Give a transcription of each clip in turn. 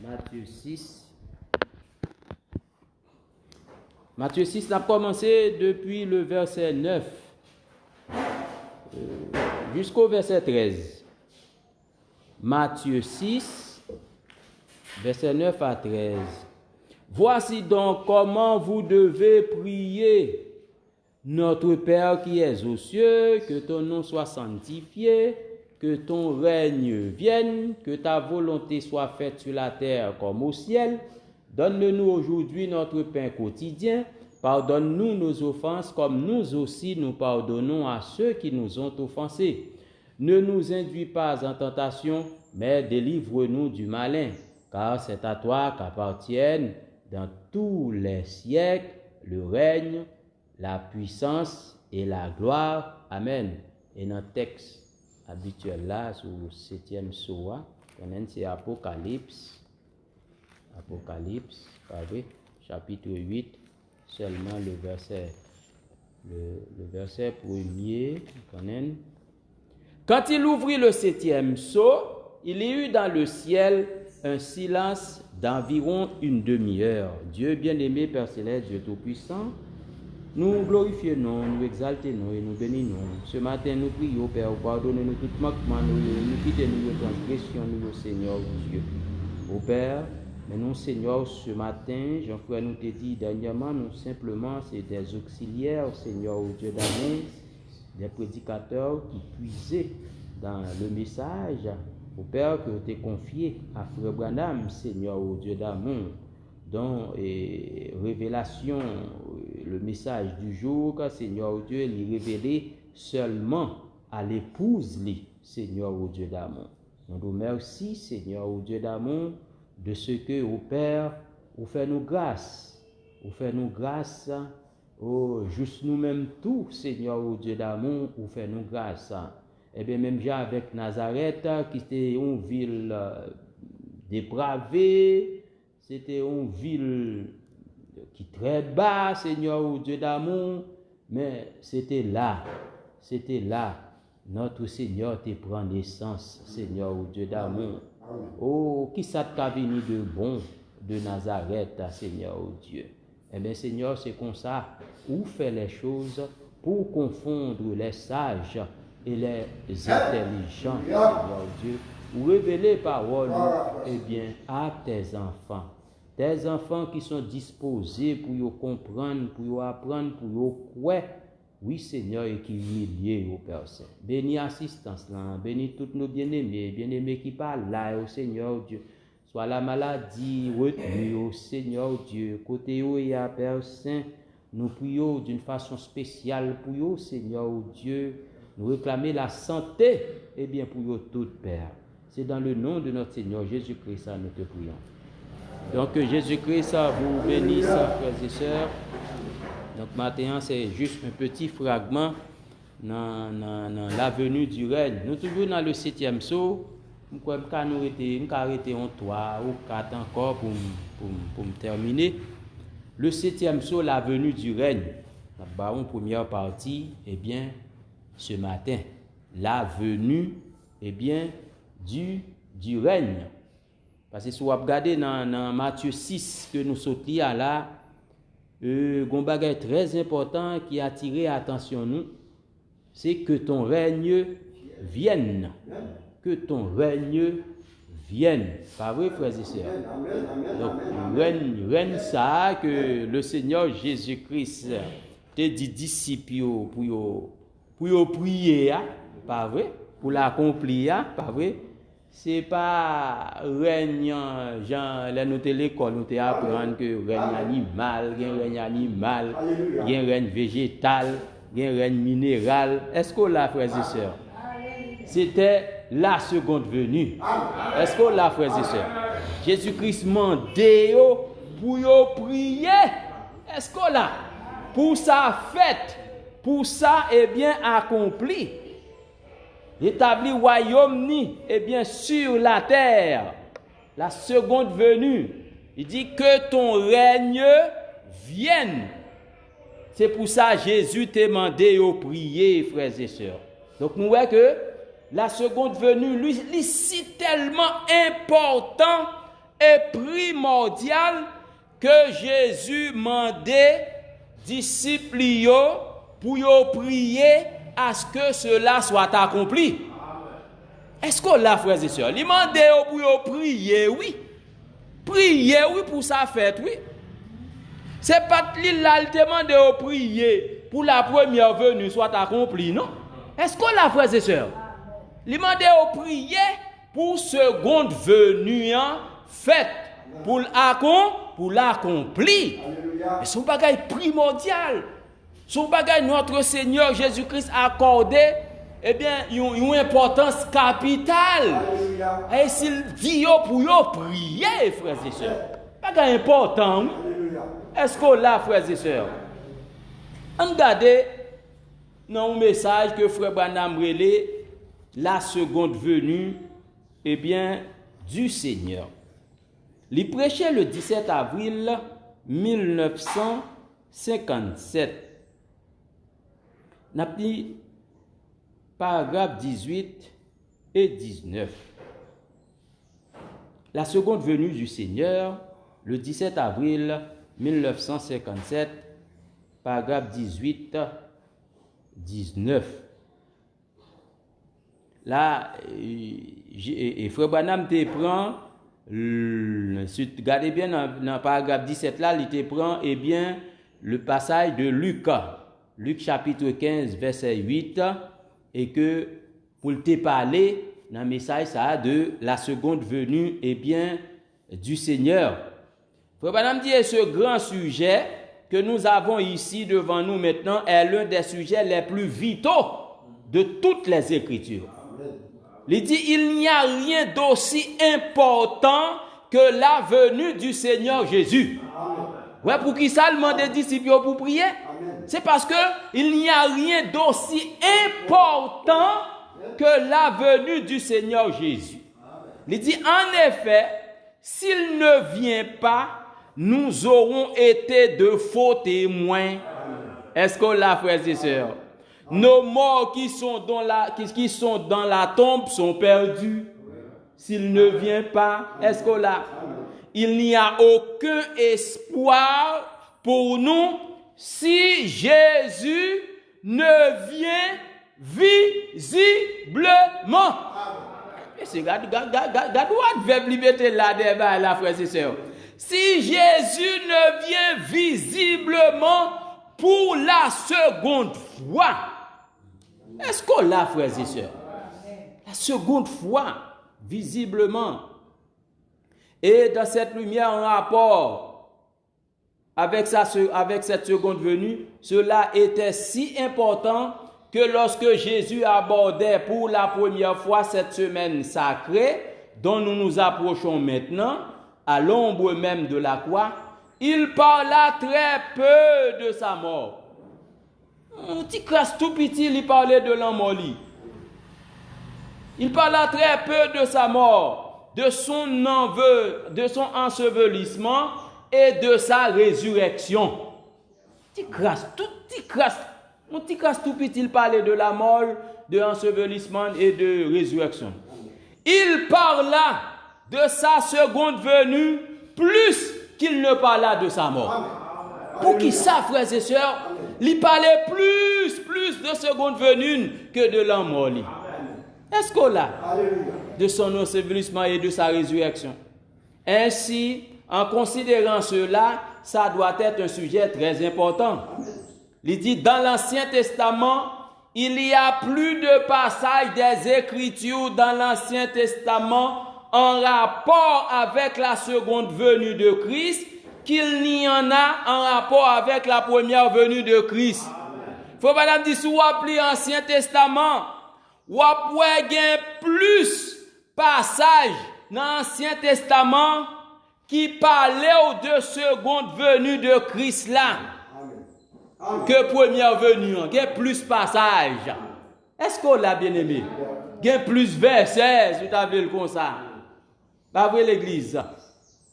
Matthieu 6. Matthieu 6, on a commencé depuis le verset 9 jusqu'au verset 13. Matthieu 6, verset 9 à 13. Voici donc comment vous devez prier. Notre Père qui es aux cieux, que ton nom soit sanctifié, que ton règne vienne, que ta volonté soit faite sur la terre comme au ciel. Donne-nous aujourd'hui notre pain quotidien. Pardonne-nous nos offenses comme nous aussi nous pardonnons à ceux qui nous ont offensés. Ne nous induis pas en tentation, mais délivre-nous du malin, car c'est à toi qu'appartiennent dans tous les siècles le règne, la puissance et la gloire. Amen. Et dans le texte habituel là, sur le 7e soa, c'est Apocalypse, chapitre 8, seulement le verset 1er. Quand il ouvrit le 7e sceau, il y eut dans le ciel un silence d'environ une demi-heure. Dieu bien-aimé, Père Céleste, Dieu Tout-Puissant, nous glorifions, nous exaltons et nous bénissons. Ce matin, nous prions, Père, pardonnez-nous tout manquement, nous quittons-nous de transgression, nous, Seigneur Dieu. Au Père, mais nous, Seigneur, ce matin, Jean-Frère nous t'a dit dernièrement, nous simplement, c'est des auxiliaires, Seigneur Dieu d'amour, des prédicateurs qui puisaient dans le message, au Père, que tu as confié à Frère Branham, Seigneur Dieu d'amour, dont révélation, le message du jour, Seigneur Dieu, il est révélé seulement à l'épouse, Seigneur Dieu d'amour. Nous nous remercions, Seigneur Dieu d'amour, de ce que, au Père, vous faites nous grâce, juste nous-mêmes tout, Seigneur Dieu d'amour, vous faites nous grâce. Et bien même déjà avec Nazareth, qui était une ville dépravée, c'était une ville qui très bas, Seigneur Dieu d'amour, mais c'était là, notre Seigneur te prend naissance, Seigneur Dieu d'amour. Oh, qui ça t'a venu de bon de Nazareth, Seigneur Dieu. Eh bien, Seigneur, c'est comme ça, où fait les choses pour confondre les sages et les intelligents, Seigneur Dieu, ou révéler parole, eh bien, à tes enfants qui sont disposés pour y comprendre, pour y apprendre, pour y croire. Oui, Seigneur, et qui humilié au Père Saint. Bénis assistance là, bénis tous nos bien-aimés qui parlent là, au Seigneur Dieu. Soit la maladie retenue, au Seigneur Dieu. Côté où il y a Père Saint, nous prions d'une façon spéciale pour eux, Seigneur Dieu. Nous réclamer la santé, et bien pour eux tout, Père. C'est dans le nom de notre Seigneur Jésus-Christ, nous te prions. Donc Jésus-Christ vous bénisse, frères et sœurs. Donc maintenant, c'est juste un petit fragment dans la venue du règne. Nous toujours dans le 7e sceau. Nous arrêter en 3 ou 4 encore pour me terminer. Le 7e sceau, la venue du règne. En première partie, eh bien, ce matin, la venue, eh bien, du règne. Parce que si vous regardez dans Matthieu 6 que nous sommes là, un bagage très important qui a attiré l'attention nous, c'est que ton règne vienne. Que ton règne vienne. Pas vrai, frères et sœurs? Donc, règne ça que le Seigneur Jésus-Christ te dit disciples pour prier, pas vrai? Pour l'accomplir, pas vrai? C'est pas règne, genre, là, nous t'es l'école, nous t'apprendre que règne animal, il y a règne animal, il y a règne végétal, il y a règne minéral. Est-ce qu'on l'a, frères et sœurs? C'était la seconde venue. Est-ce qu'on l'a, frères et sœurs? Jésus-Christ mandé pour prier. Est-ce qu'on l'a? Pour sa fête, pour ça, eh bien, accompli. Établi royaume ni, eh bien, sur la terre. La seconde venue. Il dit que ton règne vienne. C'est pour ça que Jésus t'a demandé de prier, frères et sœurs. Donc, nous voyons que la seconde venue, lui, c'est tellement important est primordial que Jésus mandait disciples pour prier à ce que cela soit accompli. Est-ce qu'on l'a, frères et sœurs? Il mandait pour prier, oui. Prier, oui, pour sa fête, oui. C'est pas qu'il a demandé de prier pour la première venue soit accomplie, non? Est-ce qu'on l'a, frères et sœurs? Il mandait de prier pour seconde venue en fête, pour l'accomplir. Mais son bagage primordial, son bagage notre Seigneur Jésus-Christ a accordé, eh bien, une importance capitale. Et s'il dit pour prier, frères et sœurs, bagage important. Est-ce qu'on l'a, frères et sœurs? Regardez dans un message que Frère Branham relait, la seconde venue, eh bien, du Seigneur. Il prêchait le 17 avril 1957. N'a pris paragraphe 18 et 19. La seconde venue du Seigneur, le 17 avril 1957, paragraphe 18, 19. Là, Frère Branham te prend, regardez bien dans le paragraphe 17 là, il te prend, eh bien, le passage de Luc chapitre 15, verset 8, et que pour te parler dans le message ça, de la seconde venue, eh bien, du Seigneur. Frère Branham dit, ce grand sujet que nous avons ici devant nous maintenant est l'un des sujets les plus vitaux de toutes les Écritures. Il dit, il n'y a rien d'aussi important que la venue du Seigneur Jésus. Ouais, pour qui ça demande des disciples pour prier? C'est parce que il n'y a rien d'aussi important que la venue du Seigneur Jésus. Il dit, en effet, s'il ne vient pas, nous aurons été de faux témoins. Est-ce qu'on l'a, frères et sœurs? Nos morts qui sont dans la tombe sont perdus. S'il ne vient pas, est-ce qu'on l'a? Il n'y a aucun espoir pour nous si Jésus ne vient visiblement. C'est regarde verbe liberté là devant la frères et sœurs. Si Jésus ne vient visiblement pour la seconde fois, est-ce qu'on l'a, frères et sœurs? La seconde fois, visiblement. Et dans cette lumière en rapport avec cette seconde venue, cela était si important que lorsque Jésus abordait pour la première fois cette semaine sacrée, dont nous nous approchons maintenant, à l'ombre même de la croix, il parla très peu de sa mort. Un petit crasse tout petit, il parlait de la mort. Il parla très peu de sa mort, de son ensevelissement et de sa résurrection. Un petit crasse tout petit, il parlait de la mort, de l'ensevelissement et de résurrection. Il parla de sa seconde venue plus qu'il ne parla de sa mort. Pour qui ça, frères et sœurs, il parlait plus de seconde venue que de la mort. Est-ce qu'on l'a? De son ensevelissement et de sa résurrection. Ainsi, en considérant cela, ça doit être un sujet très important. Il dit, dans l'Ancien Testament, il y a plus de passages des Écritures dans l'Ancien Testament en rapport avec la seconde venue de Christ qu'il n'y en a en rapport avec la première venue de Christ. Faut madame dire, si vous appelez l'Ancien Testament, vous avez plus passages dans l'Ancien Testament qui parlaient de seconde venue de Christ là que première venue. Il y a plus passages. Est-ce qu'on l'a bien aimé? Il y a plus versets, si vous avez le comme ça. Pas vrai l'église.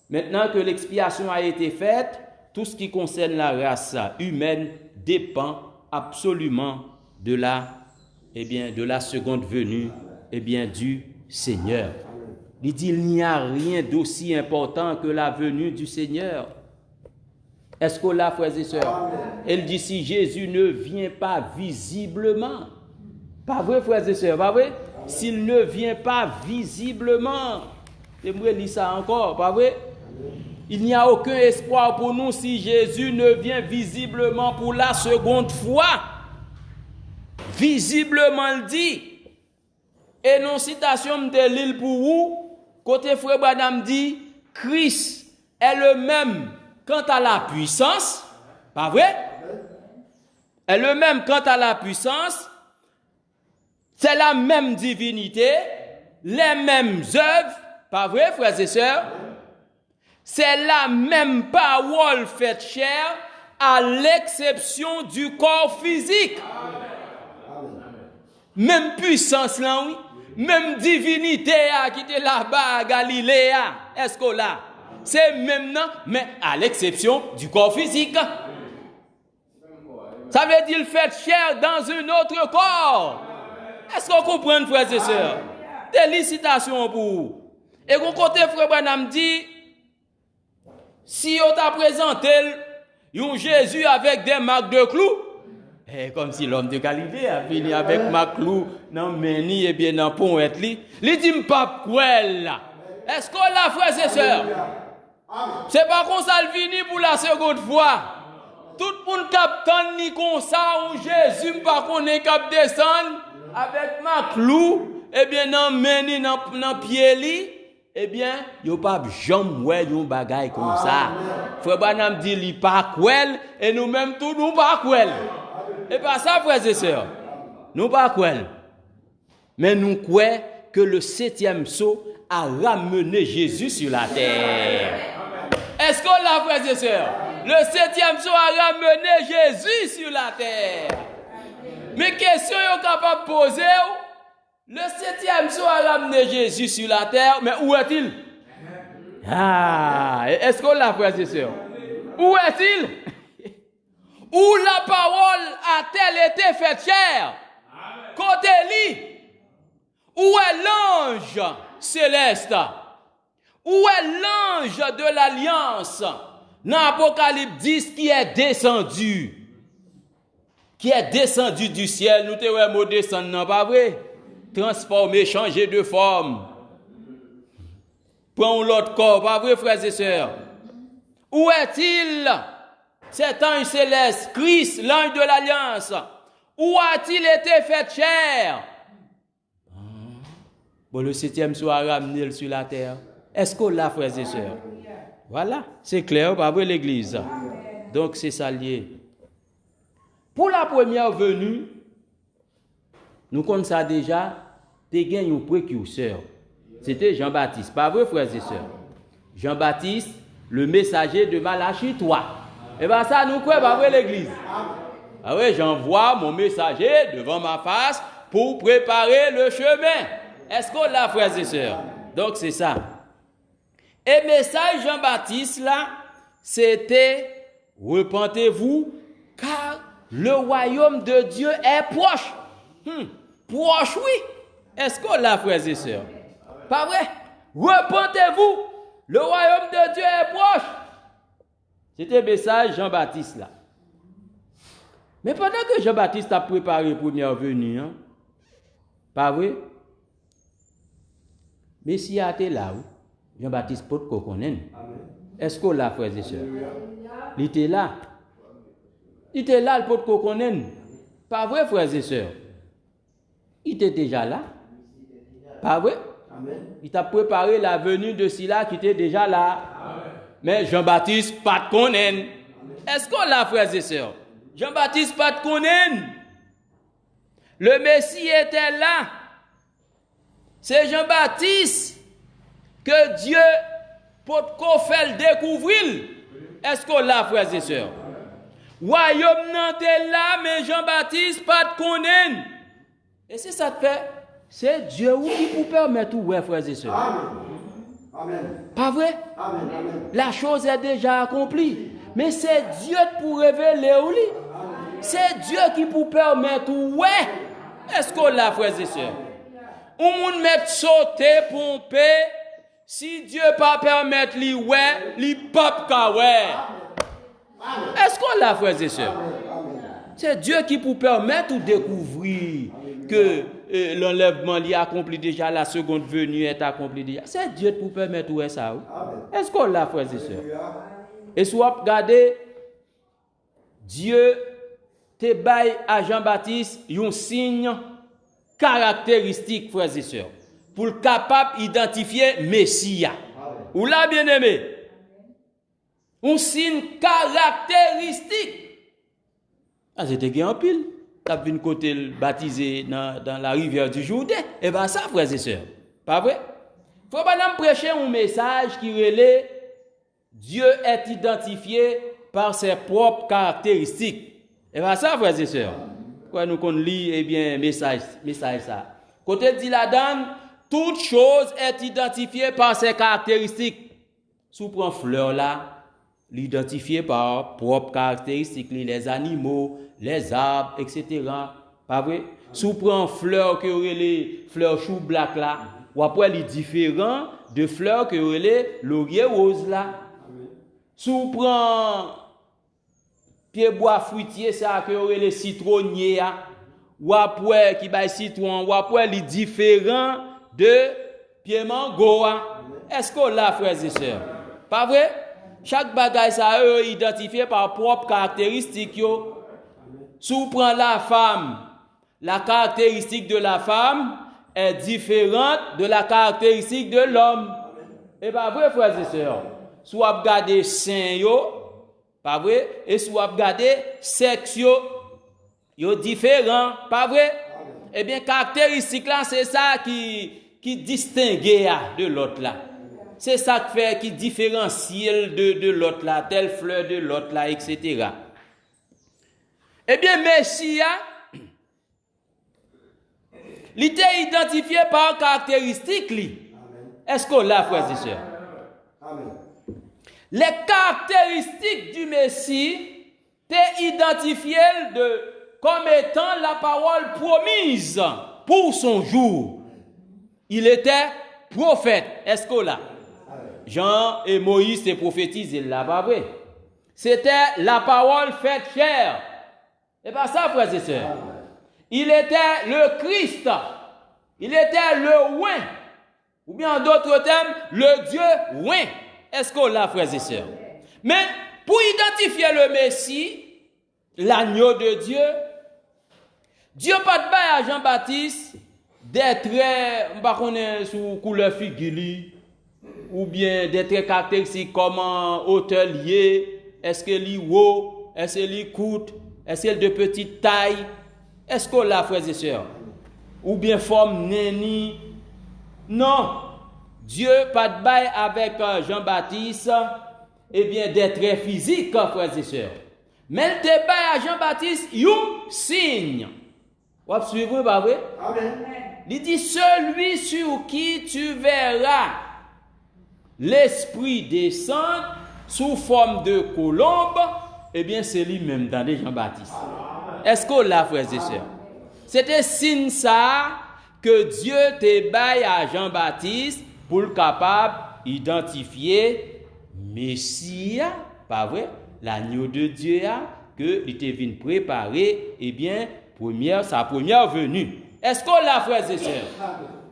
Maintenant que l'expiation a été faite, tout ce qui concerne la race humaine dépend absolument de la seconde venue, du Seigneur. Il dit, il n'y a rien d'aussi important que la venue du Seigneur. Est-ce qu'on l'a, frères et sœurs? Elle dit, si Jésus ne vient pas visiblement, pas vrai, frères et sœurs, pas vrai? S'il ne vient pas visiblement, et moi, je lis ça encore, pas vrai? Il n'y a aucun espoir pour nous si Jésus ne vient visiblement pour la seconde fois. Visiblement, il dit. Et non citation de l'île pour vous, côté frère Branham dit, Christ est le même quant à la puissance, pas vrai? Est le même quant à la puissance, c'est la même divinité, les mêmes œuvres, pas vrai, frères et sœurs? C'est la même parole faite chair, à l'exception du corps physique. Même puissance là, oui. Même divinité qui était là-bas à Galilée, est-ce qu'on l'a? C'est même non, mais à l'exception du corps physique. Ça veut dire fait chair dans un autre corps. Est-ce qu'on comprend, frères et sœurs? Félicitations pour vous. Et qu'on côté frère Branham dit, si on t'a présenté un Jésus avec des marques de clous, comme si l'homme de Galilée a fini avec marques de clous, non, mais ni et bien dans pont et li, il dit pas quoi là. Est-ce qu'on l'a, frères et sœurs? C'est pas comme ça le fini pour la seconde fois. Tout le monde capte ni comme ça où Jésus pas qu'on est cap descendre avec marques de clous, et bien non, mais ni dans pied li. Eh bien, yo pas jamais ouais yon bagay comme ça. Frère Branham dit li pas kwel et nous-mêmes tout nous pas kwel. Et pas ça, frères et sœurs. Nous pas kwel. Mais nous croyons que le 7e sceau a ramené Jésus sur la terre. Est-ce qu'on l'a, frères et sœurs? Le 7e sceau a ramené Jésus sur la terre. Mais question yo capable poser. Le 7e sceau a ramené Jésus sur la terre, mais où est-il? Est-ce qu'on l'a, frères et sœurs? Où est-il? Où la parole a-t-elle été faite chair? Côté lui. Où est l'ange céleste? Où est l'ange de l'alliance? Dans Apocalypse 10 qui est descendu. Qui est descendu du ciel. Nous te voyons descendre, non pas vrai? Transformer, changer de forme. Prends l'autre corps, pas vrai, frères et sœurs? Où est-il, cet ange céleste, Christ, l'ange de l'alliance? Où a-t-il été fait chair? Bon, le 7e sceau a ramené sur la terre. Est-ce qu'on l'a, frères et sœurs? Voilà, c'est clair, pas vrai, l'église. Donc, c'est ça lié. Pour la première venue, nous connaissons ça déjà, tu as un précurseur. C'était Jean-Baptiste. Pas vrai, frères et sœurs? Jean-Baptiste, le messager de Malachie 3. Et bien ça, nous croyons, pas vrai, l'église? Ah oui, j'envoie mon messager devant ma face pour préparer le chemin. Est-ce qu'on l'a, frères et sœurs? Donc, c'est ça. Et message Jean-Baptiste, là, c'était « Repentez-vous, car le royaume de Dieu est proche. » Proche, oui. Est-ce qu'on l'a, frères et sœurs? Pas vrai? Repentez-vous. Le royaume de Dieu est proche. C'était le message Jean-Baptiste là. Mais pendant que Jean-Baptiste a préparé la première venue, pas vrai? Mais s'il y a été là, Jean-Baptiste peut qu'on connaisse. Est-ce qu'on l'a, frères et sœurs? Il était là. Il était là, le peut qu'on connaisse. Pas vrai, frères et sœurs? Il était déjà là. Pas vrai? Il t'a préparé la venue de Sila qui était déjà là. Mais Jean-Baptiste, pas de connaître. Est-ce qu'on l'a, frères et sœurs? Jean-Baptiste, pas de connaître. Le Messie était là. C'est Jean-Baptiste que Dieu peut faire découvrir. Est-ce qu'on l'a, frères et sœurs? Royaume n'était là, mais Jean-Baptiste, pas de connaître. Et c'est ça que fait, c'est Dieu qui peut permettre tout, ouais, frères et sœurs. Amen. Pas vrai? Amen. La chose est déjà accomplie. Mais c'est Dieu pour révéler au lit. C'est Dieu qui peut permettre tout, ouais. Est-ce qu'on l'a, frères et sœurs? On peut mettre sauter, pomper, Si Dieu pas permettre lui ouais, lui pas ka ouais. Est-ce qu'on l'a, frères et sœurs? C'est Dieu qui peut permettre de découvrir que l'enlèvement l'y accompli déjà, la seconde venue est accomplie déjà. C'est Dieu qui peut permettre ouais ça. Est-ce qu'on l'a, frères et sœurs? Et si vous regardez, Dieu te baille à Jean-Baptiste un signe caractéristique, frères et sœurs, pour le capable d'identifier Messia. Ou là, bien-aimé, un signe caractéristique. Ah, c'était en pile. Tu as vu une côté baptisé dans la rivière du Jourdain. Et bien ça, frères et sœurs, pas vrai? Il faut pas nous prêcher un message qui relève Dieu est identifié par ses propres caractéristiques. Et bien ça, frères et sœurs, quand nous qu'on lit, eh bien, message ça. Côté dit la dame, toute chose est identifiée par ses caractéristiques. Si vous prenez fleur là, l'identifier par propres caractéristiques, les animaux, les arbres, etc. Pas vrai? Si vous prenez fleur que les fleurs chou black là, ou après les différents de fleurs que les laurier rose là. Si vous prenez pied bois fruitier ça que les citronniers ou après qui bail citron ou après les différents de pied mango. Est-ce qu'on l'a, frères et sœurs? Pas vrai? Chaque bagaille ça est identifié par propre caractéristique yo. Si vous prenez la femme, la caractéristique de la femme est différente de la caractéristique de l'homme. Et pas vrai, frères et sœurs? Si vous regardez sein yo, pas vrai? Et si vous regardez sexe yo différent, pas vrai? Eh bien, caractéristique là, c'est ça qui distingue de l'autre là. C'est ça qui différencie de l'autre là, telle fleur de l'autre là, etc. Eh bien, Messia, il était identifié par caractéristiques. Est-ce qu'on l'a, frères et sœurs? Les caractéristiques du Messie étaient identifiées comme étant la parole promise pour son jour. Il était prophète. Est-ce qu'on l'a? Jean et Moïse se prophétisent, là, pas vrai? C'était la parole faite chair. Et pas ça, frères et sœurs. Il était le Christ. Il était le oint. Ou bien en d'autres termes, le Dieu oint. Est-ce qu'on l'a, frères et sœurs? Mais pour identifier le Messie, l'agneau de Dieu, Dieu pas de bail à Jean-Baptiste des traits, on ne sait pas sous couleur figure, ou bien des traits caractéristiques comme hôtelier, est-ce que li haut, est-ce que li courte, est-ce que de petite taille, est-ce qu'on l'a, frères et sœurs? Ou bien forme néni? Non. Dieu pas de bail avec Jean-Baptiste, eh bien des traits physiques, frères et sœurs. Mais il te bail à Jean-Baptiste, un signe. Vous suivez, pas vrai? Amen. Il dit, celui sur qui tu verras l'Esprit descendre sous forme de colombe, eh bien c'est lui-même dans les Jean-Baptiste. Est-ce qu'on l'a, frères et sœurs? C'était signe ça que Dieu te baille à Jean-Baptiste pour le capable d'identifier Messie, pas vrai? L'agneau de Dieu que il était venu préparer, eh bien, sa première venue. Est-ce qu'on l'a, frères et sœurs?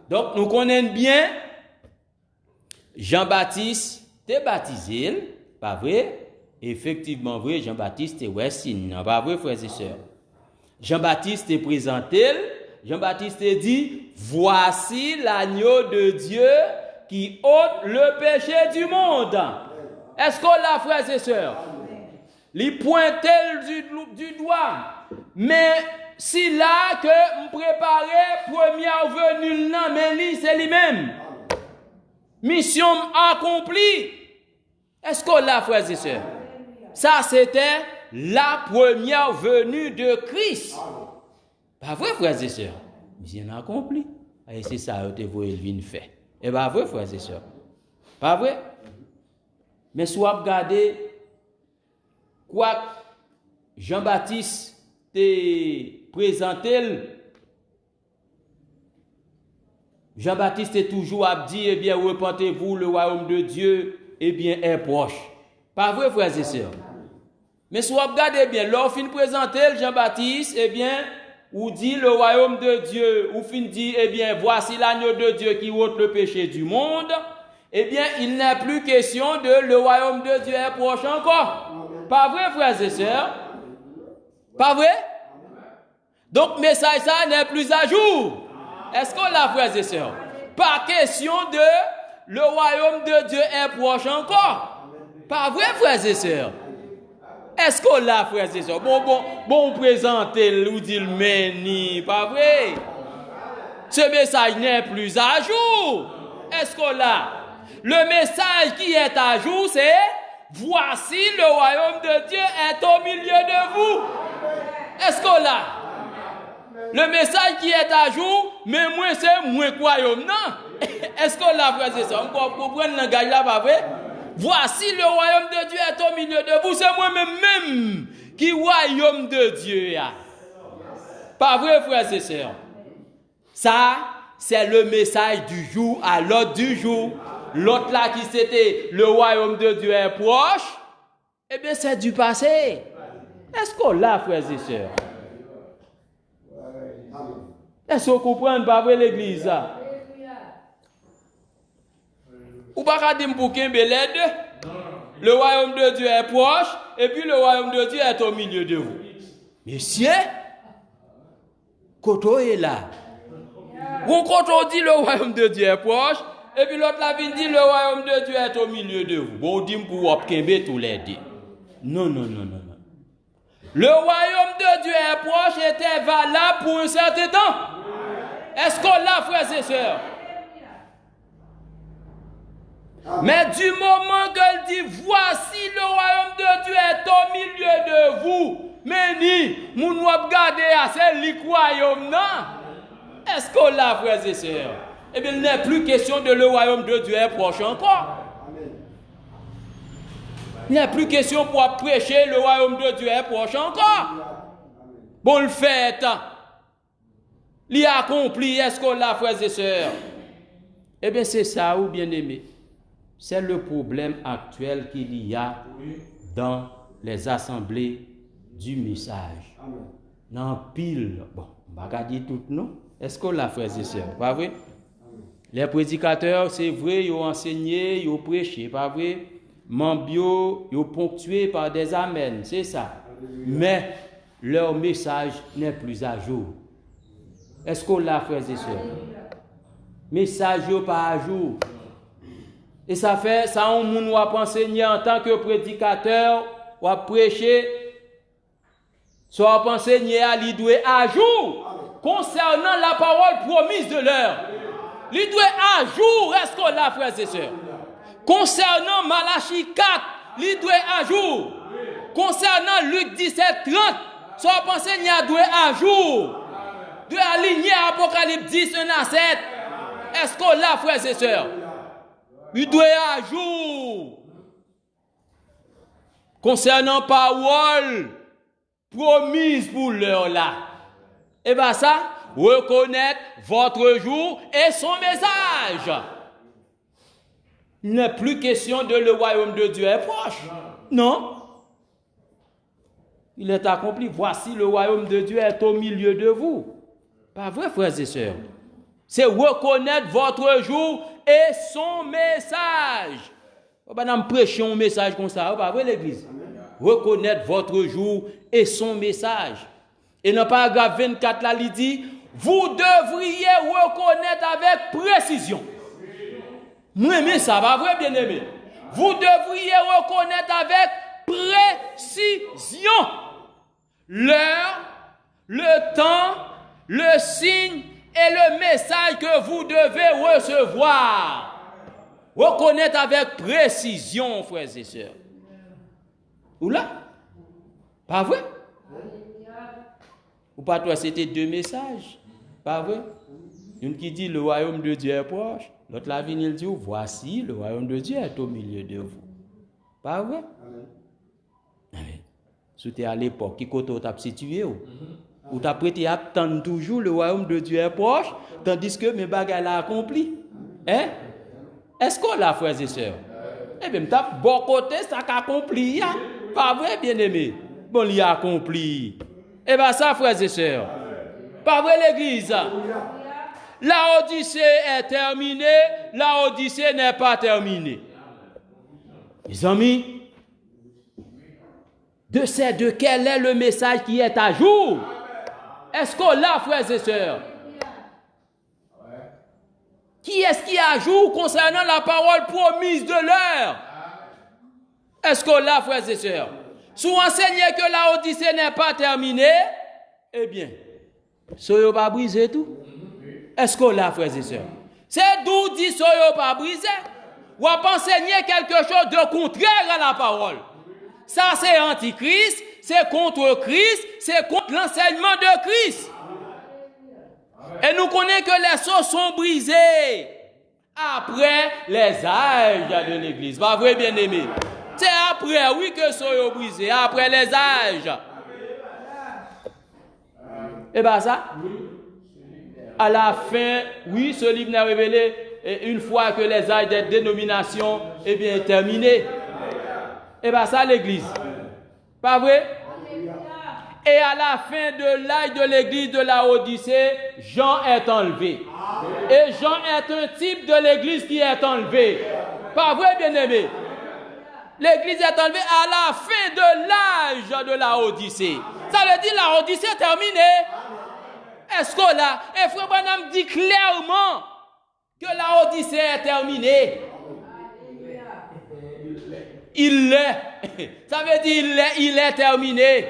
Donc, nous connaissons bien Jean-Baptiste t'es baptisé, pas vrai? Effectivement, vrai, Jean-Baptiste est ouais signe, pas vrai, frères et sœurs? Jean-Baptiste est présenté, Jean-Baptiste dit, voici l'agneau de Dieu qui ôte le péché du monde. Est-ce qu'on l'a, frères et sœurs? Il pointait du doigt. Mais si là que me préparer première venue là, mais lui c'est lui-même. Mission accomplie. Est-ce qu'on l'a, frères et sœurs? Ça c'était la première venue de Christ. Pas vrai, frères et sœurs? Mission accomplie. Et c'est ça que vous avez fait. Et pas vrai, frères et sœurs? Pas vrai? Mais soit regardez quoi Jean-Baptiste te présenté Jean-Baptiste est toujours à dire, eh bien, repentez-vous, le royaume de Dieu, eh bien, est proche. Pas vrai, frères et sœurs? Mais si vous regardez bien, lorsqu'on fin présenter Jean-Baptiste, eh bien, ou dit le royaume de Dieu, ou fin dit, eh bien, voici l'agneau de Dieu qui ôte le péché du monde, eh bien, il n'est plus question de le royaume de Dieu est proche encore. Pas vrai, frères et sœurs? Pas vrai? Donc, message ça n'est plus à jour. Est-ce qu'on l'a, frères et sœurs? Pas question de le royaume de Dieu est proche encore. Pas vrai, frères et sœurs? Est-ce qu'on l'a, frères et sœurs? Bon, présentez, nous dit le meni, pas vrai? Ce message n'est plus à jour. Est-ce qu'on l'a? Le message qui est à jour, c'est voici le royaume de Dieu est au milieu de vous. Est-ce qu'on l'a? Le message qui est à jour, mais moi c'est moi royaume, non? Est-ce qu'on l'a, frères et sœurs? On comprend le langage là, pas vrai? Voici le royaume de Dieu est au milieu de vous. C'est moi-même qui royaume de Dieu. Pas vrai, frères et sœurs? Ça, c'est le message du jour à l'autre du jour. L'autre là qui c'était le royaume de Dieu est proche, eh bien c'est du passé. Est-ce qu'on l'a, frères et sœurs? Est-ce qu'on comprend pas vrai l'église? Ou pas dire pour qu'il le royaume de Dieu est proche et puis le royaume de Dieu est au milieu de vous. Messieurs, Koto est là. Ou quand on dit le royaume de Dieu est proche, et puis l'autre la vient dit le royaume de Dieu est au milieu de vous. Bon, on dit pour obkembe tous les deux. Non. Le royaume de Dieu est proche était valable pour un certain temps. Est-ce qu'on l'a, frères et sœurs? Mais du moment qu'elle dit voici le royaume de Dieu est au milieu de vous, mais ni, nous nous regardons à ce royaume, non? Est-ce qu'on l'a, frères et sœurs? Eh bien, il n'est plus question de le royaume de Dieu est proche encore. Il n'est plus question pour prêcher le royaume de Dieu est proche encore. Bon, le fait, il a accompli, est-ce qu'on l'a, frères et sœurs? Eh bien, c'est ça, ou bien aimé. C'est le problème actuel qu'il y a dans les assemblées du message. Dans pile, bon, on va pas dire tout, non? Est-ce qu'on l'a, frères et sœurs? Pas vrai? Les prédicateurs, c'est vrai, ils ont enseigné, ils ont prêché, pas vrai? Mambio, ils ont ponctué par des amens, c'est ça. Mais leur message n'est plus à jour. Est-ce qu'on l'a, frères et sœurs? Message n'est pas à jour. Et ça fait, ça, on va enseigner en tant que prédicateur, ou à prêcher, soit à enseigner à l'idée à jour, concernant la parole promise de l'heure. L'idée à jour, est-ce qu'on l'a, frères et sœurs? Concernant Malachie 4, l'idée à jour. Concernant Luc 17, 30, soit à enseigner à jour. De aligner Apocalypse 10, 1 à 7. Est-ce qu'on l'a, frères et sœurs? Il doit à jour. Concernant parole promise pour l'heure là. Et bien ça, reconnaître votre jour et son message. Il n'est plus question de le royaume de Dieu est proche. Non. Il est accompli. Voici le royaume de Dieu est au milieu de vous. Pas vrai, frères et sœurs? C'est reconnaître votre jour et son message. On va nous prêcher un message comme ça, pas vrai l'église? Reconnaître votre jour et son message. Et dans le paragraphe 24 là, il dit, vous devriez reconnaître avec précision. Moi, mais ça va vrai, bien aimé. Vous devriez reconnaître avec précision l'heure, le temps, le signe et le message que vous devez recevoir. Reconnaître avec précision, frères et sœurs. Ou là? Pas vrai? Ou pas toi, c'était deux messages. Pas vrai? Une qui dit le royaume de Dieu est proche. L'autre la vient, il dit voici le royaume de Dieu est au milieu de vous. Pas vrai? C'était à l'époque qui côté t'a situé. Ou t'as prêté à attendre toujours le royaume de Dieu est proche, tandis que mes bagages l'ont accompli. Hein? Est-ce qu'on l'a, frères et sœurs? Eh bien, t'as bon côté, ça qu'a accompli. Hein? Pas vrai, bien-aimé? Bon, il a accompli. Eh bien, ça, frères et sœurs. Pas vrai, l'église? La Odyssée est terminée, la Odyssée n'est pas terminée. Mes amis, de quel est le message qui est à jour? Est-ce qu'on l'a, frères et sœurs? Qui est-ce qui est à jour concernant la parole promise de l'heure? Est-ce qu'on l'a, frères et sœurs? Si vous enseignez que la Odyssée n'est pas terminée, eh bien, soyez pas brisé tout. Est-ce qu'on l'a, frères et sœurs? C'est d'où dit soyez pas brisé. Ou à enseigner quelque chose de contraire à la parole. Ça, c'est antichrist, c'est contre Christ, c'est contre l'enseignement de Christ. Et nous connaissons que les sceaux sont brisés après les âges de l'Église. Pas vrai, bien-aimé? C'est après, oui, que sont brisés, après les âges. Et bien ça, à la fin, oui, ce livre n'est révélé une fois que les âges des dénominations est bien terminés. Et bien ça, l'Église. Pas vrai? Et à la fin de l'âge de l'Église de la Odyssée, Jean est enlevé. Et Jean est un type de l'Église qui est enlevé. Pas vrai, bien-aimé? L'Église est enlevée à la fin de l'âge de la Odyssée. Ça veut dire la Odyssée est terminée. Est-ce que là, et Frère Branham dit clairement que la Odyssée est terminée. Il l'est. Ça veut dire il est terminé.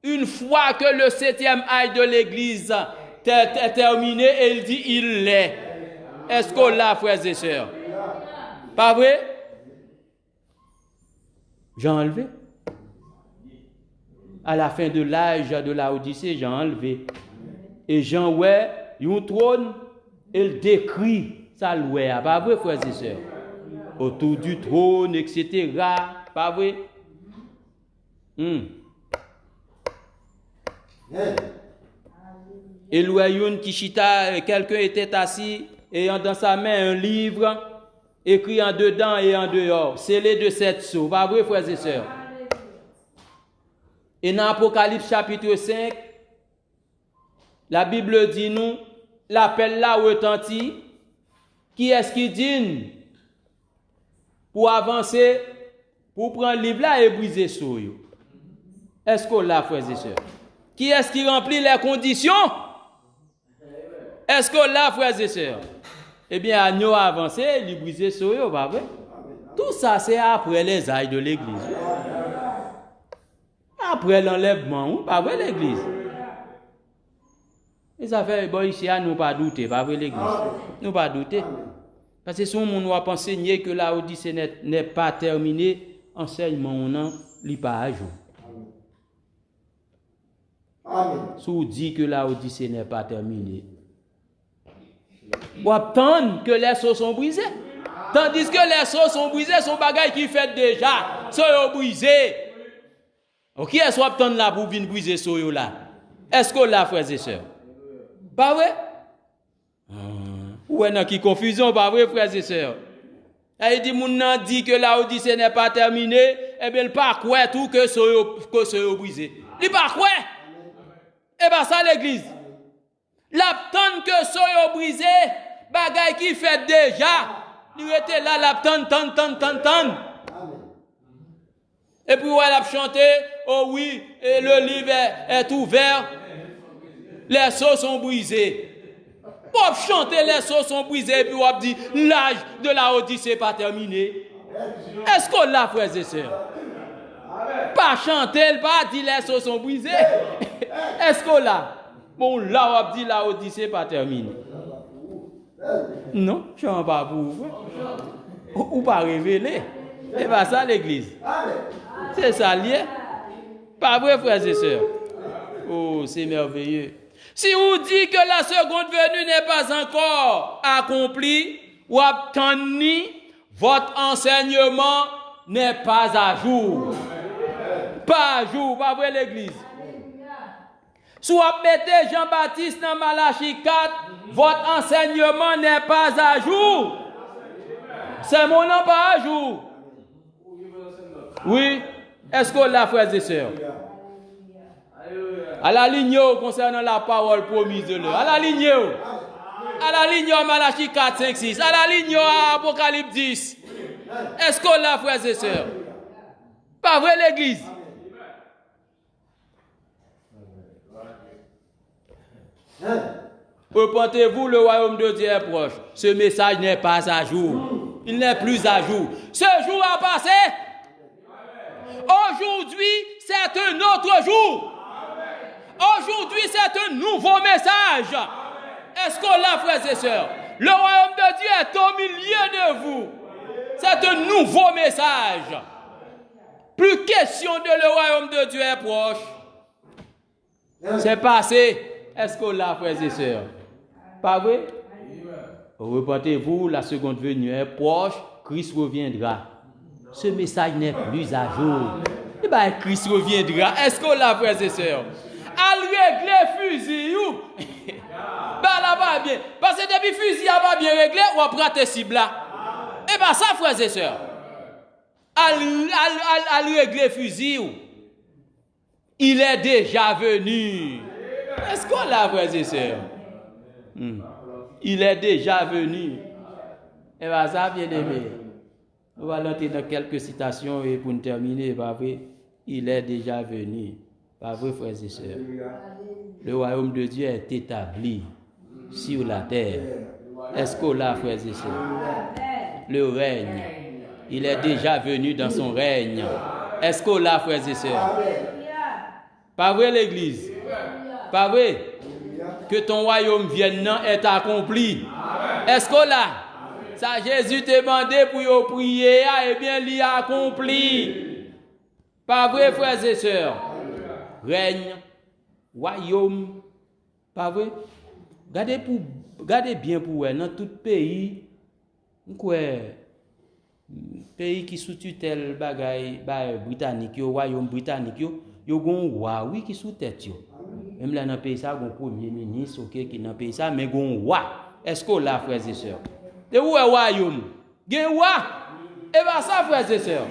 Une fois que le 7e âge de l'Église est terminé, il dit il l'est. Est-ce que là, frères et sœurs? Pas vrai? Jean enlevé. À la fin de l'âge de la Odyssée, Jean enlevé. Et Jean, ouais, il y a un trône, il décrit ça, ouais, pas vrai, frères et sœurs? Autour du trône, etc. Pas vrai? Et Louayoun Kishita, quelqu'un était assis, ayant dans sa main un livre, écrit en dedans et en dehors, scellé de 7 sceaux. Pas vrai, frères et sœurs? Et dans Apocalypse chapitre 5, la Bible dit nous, l'appel là retentit. Qui est-ce qui dit pour avancer, pour prendre le livre là et briser sceaux? Est-ce qu'on l'a, frères et sœurs? Qui est-ce qui remplit les conditions? Est-ce qu'on l'a, frères et sœurs? Eh bien, agneau a avancé, il brisé sceaux, pas vrai? Tout ça, c'est après les âges de l'Église. Après l'enlèvement, pas vrai, l'Église? Et ça fait, bon, ici, à nous pas douter, pas vrai, l'Église? Nous pas douter. Parce que si on doit enseigner que la Odyssée n'est pas terminée, enseignement, on n'en lit pas à jour. Si on dit que la Odyssée n'est pas terminée, on attend que les sceaux sont brisés. Tandis que les sceaux sont brisés, son bagage qui fait déjà, sont brisés. Ok, est-ce qu'on attend là pour venir briser sceaux là? Est-ce qu'on l'a, frères et sœurs? Pas vrai? Ou est-ce qu'il y a confusion, pas vrai, frères et sœurs? Il dit, mon nan dit que la Odyssée n'est pas terminée, eh bien, il pas quoi tout que sceaux brisés. Il pas quoi? Eh bien, ça, l'Église. L'attente que soyez brisé, bagaille qui fait déjà. Il était là, l'attente, tant. Et puis, elle a chanté, oh oui, et le livre est ouvert. Les sceaux sont brisés. Pour chanter, les sceaux sont brisés, et puis on dit, l'âge de la Odyssée n'est pas terminé. Est-ce qu'on l'a, frères et sœurs? Pas chanter, pas dire les sceaux sont brisés. Est-ce qu'on l'a? Bon, là, on dit la Odyssée n'est pas terminée. Non, je ne sais pas pour ou pas révéler. Et bien ça, l'Église. C'est ça, lié. Pas vrai, frères et sœurs? Oh, c'est merveilleux. Si vous dites que la seconde venue n'est pas encore accomplie, ou attendez, votre enseignement n'est pas à jour. Pas à jour, pas vrai, l'Église. Si vous mettez Jean-Baptiste dans Malachie 4, votre enseignement n'est pas à jour. C'est mon nom pas à jour. Oui. Est-ce qu'on l'a, frères et sœurs? À la ligne concernant la parole promise de l'heure. À la ligne. À la ligne Malachie 4, 5, 6. À la ligne Apocalypse 10. Est-ce qu'on l'a, frères et sœurs? Pas vrai, l'église? Repentez-vous, le royaume de Dieu est proche. Ce message n'est pas à jour. Il n'est plus à jour. Ce jour a passé. Aujourd'hui, c'est un autre jour. Aujourd'hui, c'est un nouveau message. Est-ce qu'on l'a, frères et sœurs? Le royaume de Dieu est au milieu de vous. C'est un nouveau message. Plus question de le royaume de Dieu est proche. C'est passé. Est-ce qu'on l'a, frères et sœurs? Pas vrai? Repentez-vous, la seconde venue est proche. Christ reviendra. Ce message n'est plus à jour. Et bien, Christ reviendra. Est-ce qu'on l'a, frères et sœurs? À régler fusil. Ben là, pas bien. Parce que depuis fusil n'a pas bien réglé, on va prendre tes cibles là. Et bien, ça, frères et sœurs. À régler fusil. Il est déjà venu. Est-ce qu'on l'a, frères et sœurs? Il est déjà venu. Et bien, ça, bien aimé. On va l'entrer dans quelques citations et pour terminer, pas vrai, il est déjà venu. Pas vrai, frères et sœurs. Le royaume de Dieu est établi sur la terre. Est-ce qu'on l'a, frères et sœurs? Le règne. Il est déjà venu dans son règne. Est-ce qu'on l'a, frères et sœurs? Pas vrai, l'église? Pas vrai? Que ton royaume vienne est accompli. Est-ce qu'on l'a? Ça, Jésus t'a demandé pour prier, et bien, il a accompli. Pas vrai, frères et sœurs? Règne, royaume, pas vrai? Gardez bien pour dans tout pays, pays qui sous tutelle bagaille britannique, royaume britannique, yo gon roi oui qui sous tête yo. Même là dans le pays ça gon premier ministre OK qui dans le pays ça mais gon roi. Est-ce que là, frères et sœurs? De où est royaume? Gen roi. Et bien ça, frères et sœurs.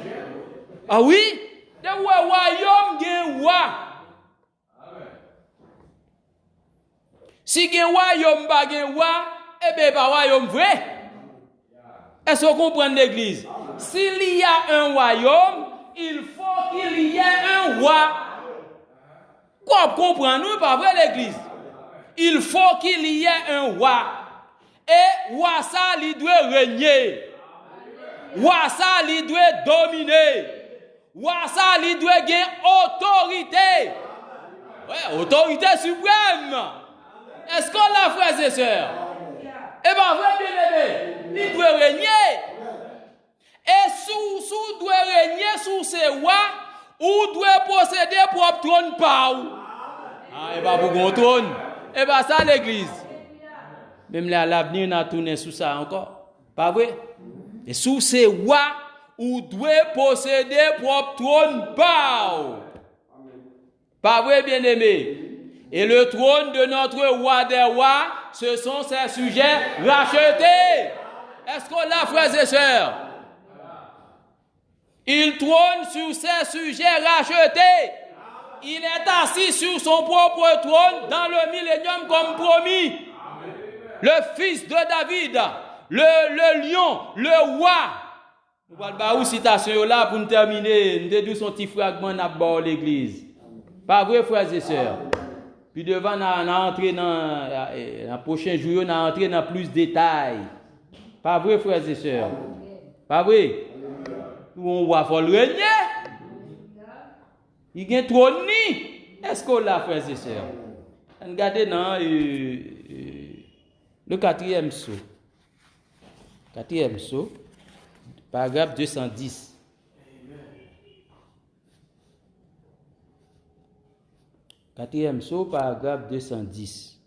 Ah oui? De où est royaume? Gen roi. Si gen royaume pas gen roi, eh bien pas royaume vrai. Est-ce qu'on comprend l'église? S'il y a un royaume, il faut qu'il y ait un roi. Quoi comprendre-nous pas vrai l'église? Il faut qu'il y ait un roi. Et roi ça, il doit régner. Roi ça, il doit dominer. Roi ça, il doit gagner autorité. Ouais, autorité suprême. Est-ce qu'on l'a, frères et sœurs? Eh bien, vrai bien-aimé, il doit régner. Et sous doit régner sous ses rois, ou doit posséder propre trône par où? Ah, et bien, pour un trône. Eh bien, ça, l'église. Même là, l'avenir n'a tourné sous ça encore. Pas vrai? Et sous ces rois, ou doit posséder propre trône par où? Pas vrai, bien-aimé? Et le trône de notre roi des rois, ce sont ses sujets rachetés. Est-ce qu'on l'a, frères et sœurs? Il trône sur ses sujets rachetés. Il est assis sur son propre trône dans le millénium comme promis. Le fils de David, le lion, le roi. Nous allons voir une citation là pour nous terminer. Nous déduisons son petit fragment dans l'église. Pas vrai, frères et sœurs? Puis devant, on a entré dans le prochain jour, on a entré dans plus de détails. Pas vrai, frères et sœurs? Pas vrai? On va faire le régner. Il y a un trône. Est-ce qu'on l'a, frères et sœurs? Regardez dans le quatrième saut. Quatrième saut, paragraphe 210. Quatrième saut, paragraphe 210.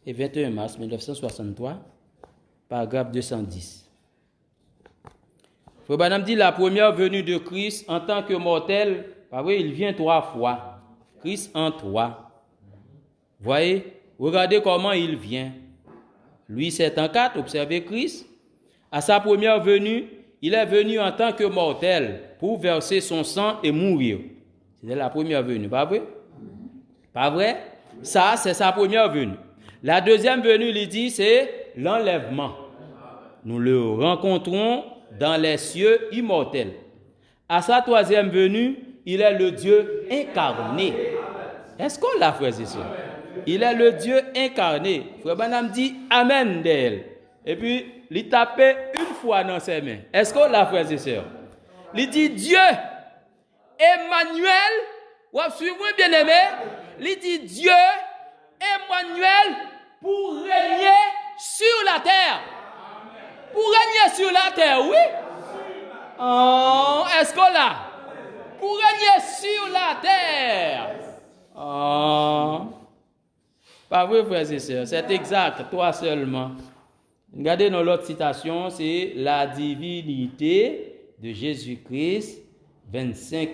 Et 21 mars 1963, paragraphe 210. Frère Branham dit la première venue de Christ en tant que mortel, il vient 3 fois. Christ en toi. Voyez, regardez comment il vient. Lui, c'est en 4, observez Christ. À sa première venue, il est venu en tant que mortel pour verser son sang et mourir. C'était la première venue, pas vrai? Pas vrai? Ça, c'est sa première venue. La deuxième venue, il dit, c'est l'enlèvement. Nous le rencontrons dans les cieux immortels. À sa troisième venue, il est le Dieu incarné. Est-ce qu'on l'a, frères et sœurs? Il est le Dieu incarné. Frère Branham dit Amen d'elle. Et puis, il tapait une fois dans ses mains. Est-ce qu'on l'a, frères et sœurs? Il dit Dieu, Emmanuel, vous suivez bien aimé? Il dit Dieu, Emmanuel, pour régner sur la terre. Pour régner sur la terre, oui? Oh, est-ce qu'on l'a? Pour régner sur la terre. Oh. Pas vrai, frères et sœurs, c'est exact, toi seulement. Regardez dans l'autre citation, c'est la divinité de Jésus-Christ, 25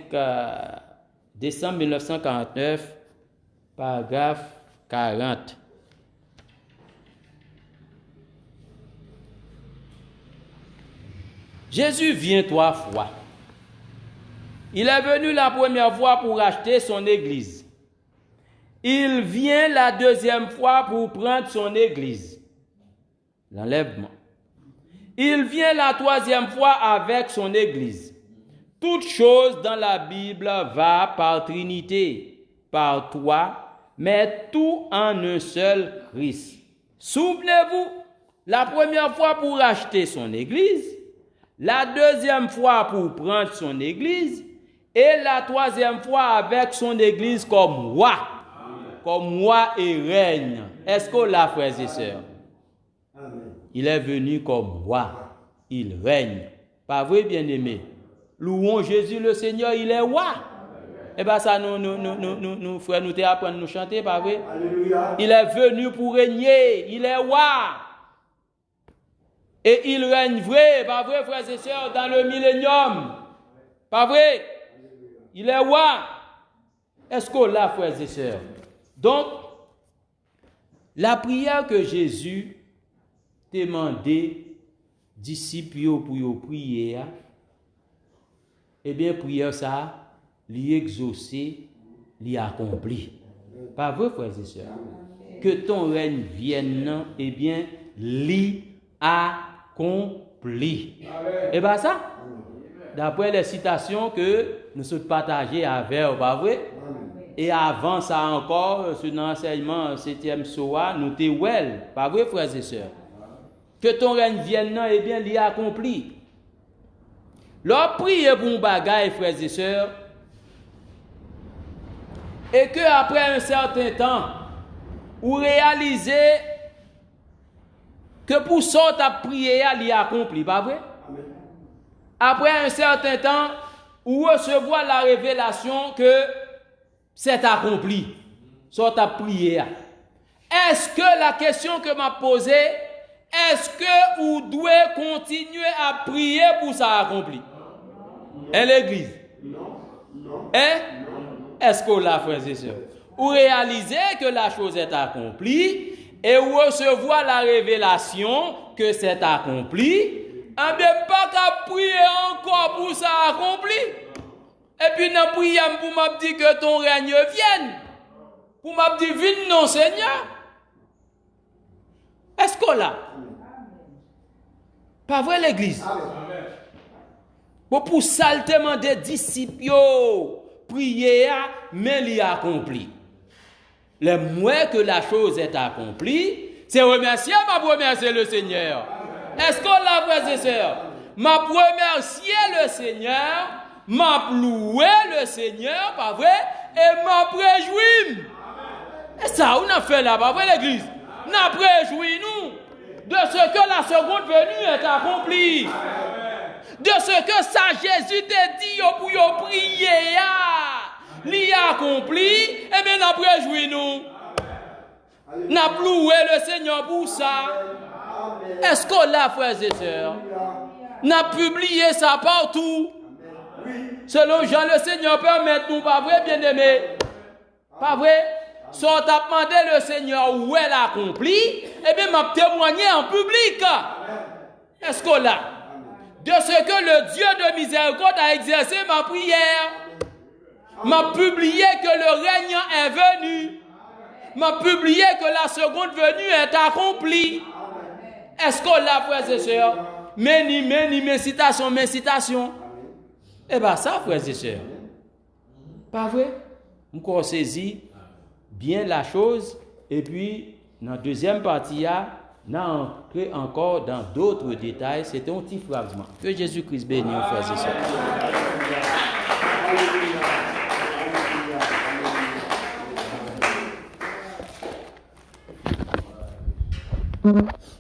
décembre 1949, paragraphe 40. Jésus vient 3 fois. Il est venu la première fois pour acheter son église. Il vient la deuxième fois pour prendre son église. L'enlèvement. Il vient la troisième fois avec son église. Toute chose dans la Bible va par Trinité, par trois, mais tout en un seul Christ. Souvenez-vous, la première fois pour acheter son église, la deuxième fois pour prendre son église, et la troisième fois avec son église comme roi. Comme roi et règne. Est-ce qu'on l'a, frères et sœurs? Il est venu comme roi. Il règne. Pas vrai, bien-aimé? Louons Jésus le Seigneur, il est roi. Eh bien, ça, nous frères, nous t'apprendre à nous chanter, pas vrai? Alléluia. Il est venu pour régner. Il est roi. Et il règne vrai, pas vrai, frères et sœurs, dans le millénium. Pas vrai? Il est roi. Est-ce qu'on l'a, frères et sœurs? Donc, la prière que Jésus demandé disciples pour prier, eh bien, prière ça, l'y exaucer, l'y accompli. Pas vrai, frères et sœurs? Que ton règne vienne, eh bien, l'y accompli. Et bien ça, d'après les citations que nous sommes partagées avec, pas vrai? Et avant ça encore, sur l'enseignement 7e Soa, nous t'es well, pas vrai, frères et sœurs? Que ton règne vienne, eh bien, l'y accompli. Leur prier pour un bagage, frères et sœurs, et que après un certain temps, vous réalisez que pour ça, ta prière, l'y accompli, pas vrai? Après un certain temps, vous recevez la révélation que c'est accompli. Soit ta prière. Est-ce que la question que m'a posée, est-ce que vous devez continuer à prier pour ça accompli? Et l'église? Non. Est-ce que là, frères et sœurs, vous réalisez que la chose est accomplie et vous recevez la révélation que c'est accompli? Eh bien, pas qu'à prier encore pour ça accompli. Et puis, dans la prière, pour m'a dit que ton règne vienne. Pour m'a dit, viens non, Seigneur. Est-ce qu'on l'a? Pas vrai, l'église? Bon, pour saltement des disciples, prier, mais l'y accompli. Le moins que la chose est accomplie, c'est remercier, m'a remercier le Seigneur. Est-ce qu'on l'a, frères et sœurs? M'a remercier le Seigneur, m'a loué le Seigneur, pas vrai? Et m'a réjoui. Et ça, on a fait là, pas vrai, l'église? N'a réjoui nous de ce que la seconde venue est accomplie. De ce que ça Jésus t'a dit pour prier, l'y accompli, et bien n'a réjoui nous. N'a loué le Seigneur pour ça. Est-ce qu'on l'a, frères et sœurs? N'a publié ça partout. Selon Jean, le Seigneur permet nous, pas vrai, bien-aimé? Pas vrai? Si on t'a demandé le Seigneur où elle a accompli, eh bien, m'a témoigné en public. Est-ce qu'on l'a? De ce que le Dieu de miséricorde a exercé ma prière. M'a publié que le règne est venu. M'a publié que la seconde venue est accomplie. Est-ce qu'on l'a, frères et sœurs? Mes citations. Eh bien, ça, frères et sœurs. Pas vrai? On saisit bien la chose. Et puis, dans la deuxième partie, on a entré encore dans d'autres détails. C'était un petit fragment. Que Jésus-Christ bénisse, frères et sœurs.